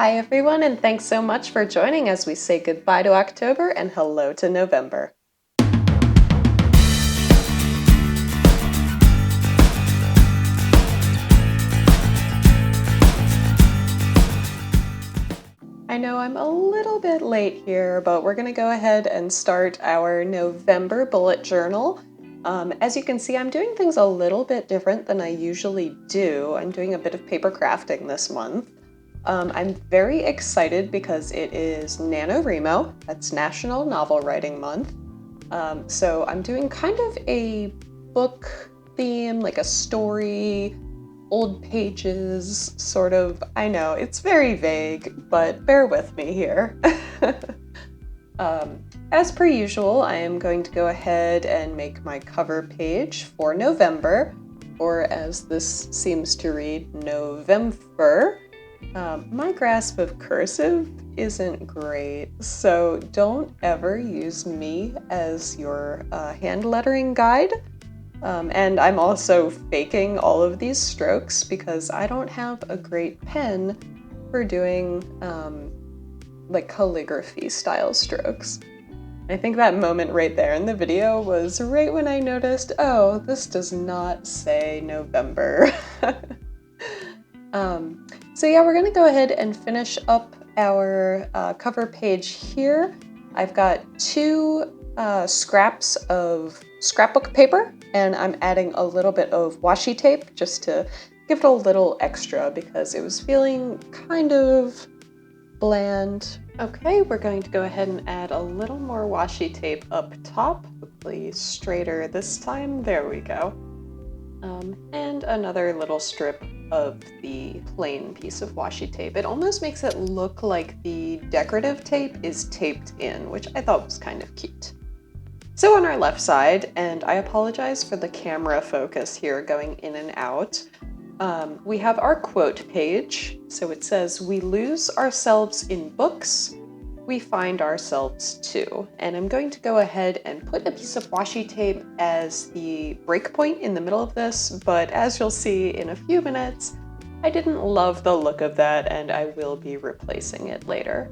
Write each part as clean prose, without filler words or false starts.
Hi everyone, and thanks so much for joining as we say goodbye to October and hello to November. I know I'm a little bit late here, but we're gonna go ahead and start our November bullet journal. As you can see, I'm doing things a little bit different than I usually do. I'm doing a bit of paper crafting this month. I'm very excited because it is NaNoWriMo, that's National Novel Writing Month. So I'm doing kind of a book theme, like a story, old pages, sort of. I know, it's very vague, but bear with me here. As per usual, I am going to go ahead and make my cover page for November, or as this seems to read, November. My grasp of cursive isn't great, so don't ever use me as your hand lettering guide. And I'm also faking all of these strokes because I don't have a great pen for doing like calligraphy style strokes. I think that moment right there in the video was right when I noticed, oh, this does not say November. So yeah, we're gonna go ahead and finish up our cover page here. I've got two scraps of scrapbook paper, and I'm adding a little bit of washi tape just to give it a little extra because it was feeling kind of bland. Okay, we're going to go ahead and add a little more washi tape up top, hopefully straighter this time. There we go. And another little strip of the plain piece of washi tape. It almost makes it look like the decorative tape is taped in, which I thought was kind of cute. So on our left side, and I apologize for the camera focus here going in and out, we have our quote page. So it says, "We lose ourselves in books, we find ourselves too." And I'm going to go ahead and put a piece of washi tape as the breakpoint in the middle of this, but as you'll see in a few minutes, I didn't love the look of that and I will be replacing it later.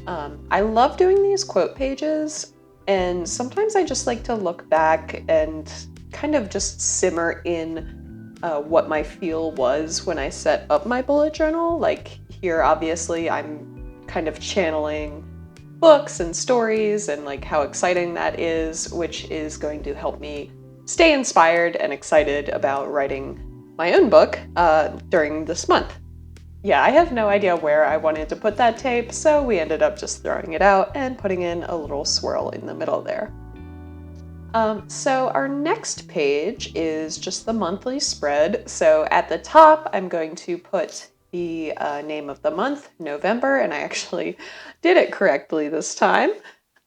I love doing these quote pages, and sometimes I just like to look back and kind of just simmer in what my feel was when I set up my bullet journal. Like here, obviously, I'm kind of channeling books and stories and like how exciting that is, which is going to help me stay inspired and excited about writing my own book during this month. Yeah, I have no idea where I wanted to put that tape, so we ended up just throwing it out and putting in a little swirl in the middle there. So our next page is just the monthly spread. So at the top, I'm going to put the name of the month, November, and I actually did it correctly this time.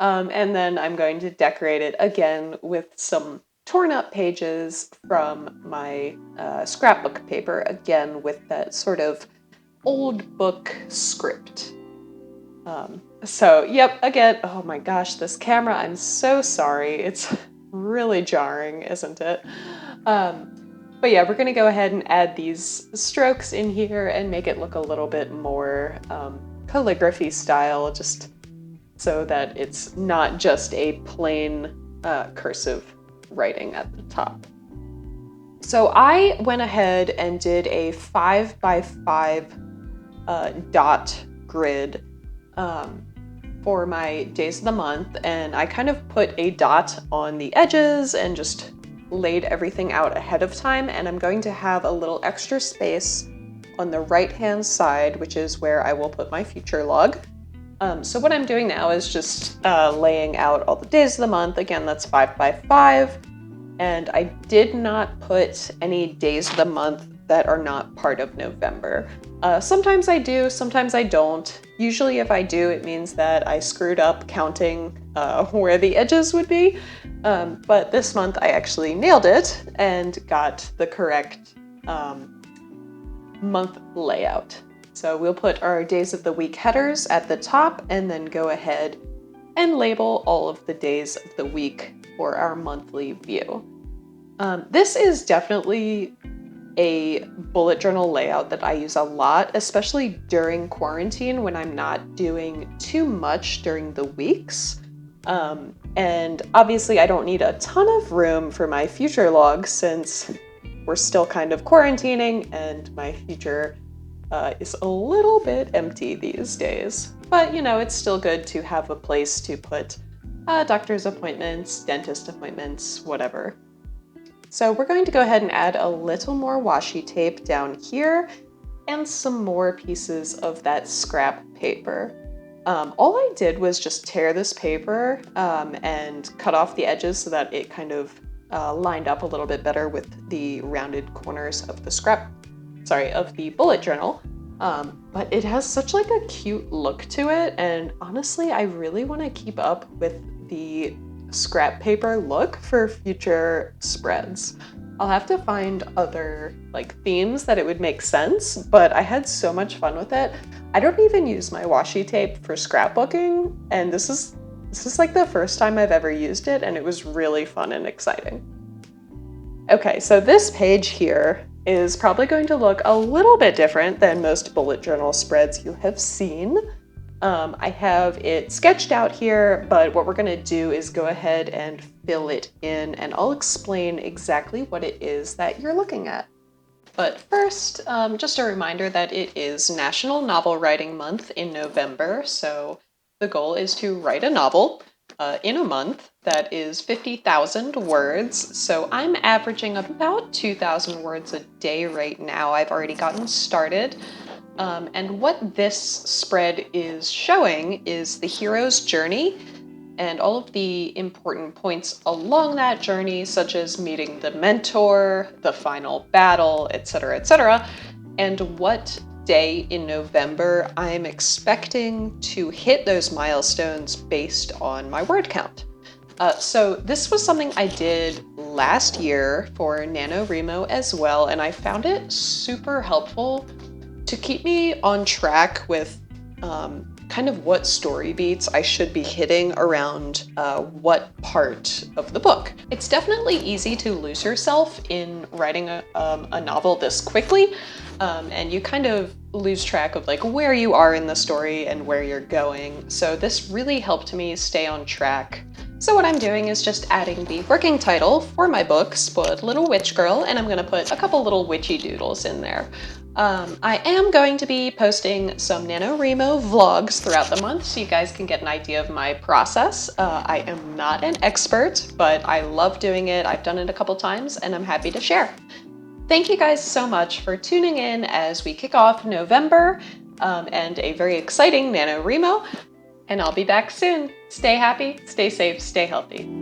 And then I'm going to decorate it again with some torn up pages from my scrapbook paper, again with that sort of old book script. So yep, again, oh my gosh, this camera, I'm so sorry. It's really jarring, isn't it? But yeah, we're gonna go ahead and add these strokes in here and make it look a little bit more calligraphy style, just so that it's not just a plain cursive writing at the top. So I went ahead and did a 5x5 dot grid for my days of the month, and I kind of put a dot on the edges and just laid everything out ahead of time, and I'm going to have a little extra space on the right hand side, which is where I will put my future log. So what I'm doing now is just laying out all the days of the month. Again, that's 5x5, and I did not put any days of the month that are not part of November. Sometimes I do, sometimes I don't. Usually if I do, it means that I screwed up counting where the edges would be. But this month I actually nailed it and got the correct month layout. So we'll put our days of the week headers at the top and then go ahead and label all of the days of the week for our monthly view. This is definitely a bullet journal layout that I use a lot, especially during quarantine when I'm not doing too much during the weeks. And obviously I don't need a ton of room for my future log since we're still kind of quarantining and my future is a little bit empty these days. But you know, it's still good to have a place to put doctor's appointments, dentist appointments, whatever. So we're going to go ahead and add a little more washi tape down here and some more pieces of that scrap paper. All I did was just tear this paper and cut off the edges so that it kind of lined up a little bit better with the rounded corners of the bullet journal. But it has such like a cute look to it, and honestly, I really want to keep up with the scrap paper look for future spreads. I'll have to find other like themes that it would make sense, but I had so much fun with it. I don't even use my washi tape for scrapbooking, and this is like the first time I've ever used it, and it was really fun and exciting. Okay, so this page here is probably going to look a little bit different than most bullet journal spreads you have seen. I have it sketched out here, but what we're going to do is go ahead and fill it in, and I'll explain exactly what it is that you're looking at. But first, just a reminder that it is National Novel Writing Month in November, so the goal is to write a novel in a month that is 50,000 words. So I'm averaging about 2,000 words a day right now. I've already gotten started. And what this spread is showing is the hero's journey and all of the important points along that journey, such as meeting the mentor, the final battle, etc., and what day in November I'm expecting to hit those milestones based on my word count. So this was something I did last year for NaNoWriMo as well, and I found it super helpful to keep me on track with kind of what story beats I should be hitting around what part of the book. It's definitely easy to lose yourself in writing a novel this quickly, and you kind of lose track of like where you are in the story and where you're going. So this really helped me stay on track. So what I'm doing is just adding the working title for my book, Spoiled Little Witch Girl, and I'm gonna put a couple little witchy doodles in there. I am going to be posting some NaNoWriMo vlogs throughout the month so you guys can get an idea of my process. I am not an expert, but I love doing it. I've done it a couple times and I'm happy to share. Thank you guys so much for tuning in as we kick off November and a very exciting NaNoWriMo, and I'll be back soon. Stay happy, stay safe, stay healthy.